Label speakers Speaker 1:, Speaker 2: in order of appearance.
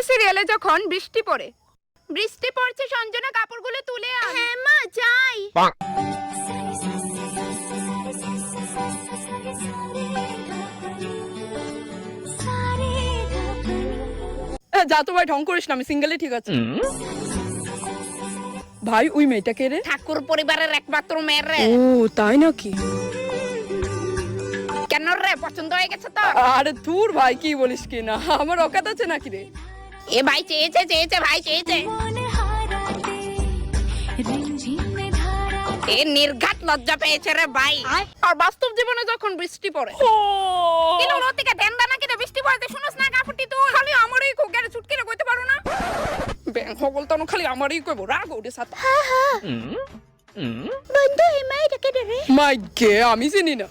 Speaker 1: সিরিয়ালে যখন বৃষ্টি পড়ে, বৃষ্টি পড়ছে সঞ্জনা কাপড়গুলো তুলে আন। হ্যাঁ মা যাই।
Speaker 2: যা তো ভাই, ঢং করিস না, আমি সিঙ্গেলই ঠিক আছে। ভাই ওই মেয়েটা কে রে?
Speaker 1: ঠাকুর পরিবারের একমাত্র মেয়ের রে।
Speaker 2: ও তাই নাকি?
Speaker 1: কেন রে, পছন্দ হয়ে গেছে তো?
Speaker 2: আরে দূর ভাই, কি বলিস কি না, আমার অকাত আছে নাকি রে?
Speaker 1: এ ভাই চেয়েছে ভাই চেয়েছে। এ নির্ঘাত লজ্জা পেয়েছে রে ভাই।
Speaker 2: আর বাস্তব জীবনে যখন বৃষ্টি পড়ে,
Speaker 1: কিলো রতিকে দেন দা নাকি রে, বৃষ্টি পড়তে শুনস না কাপড়টি তুই
Speaker 2: খালি আমারই কো গেরে ছুটকিরে কইতে পারো না? ব্যাং বলতো না, খালি আমারই কইবো, রাগ ওরে সাথে।
Speaker 1: বন্ধু এই মাইটাকে রে।
Speaker 2: মাই গে, আমি চিনি না।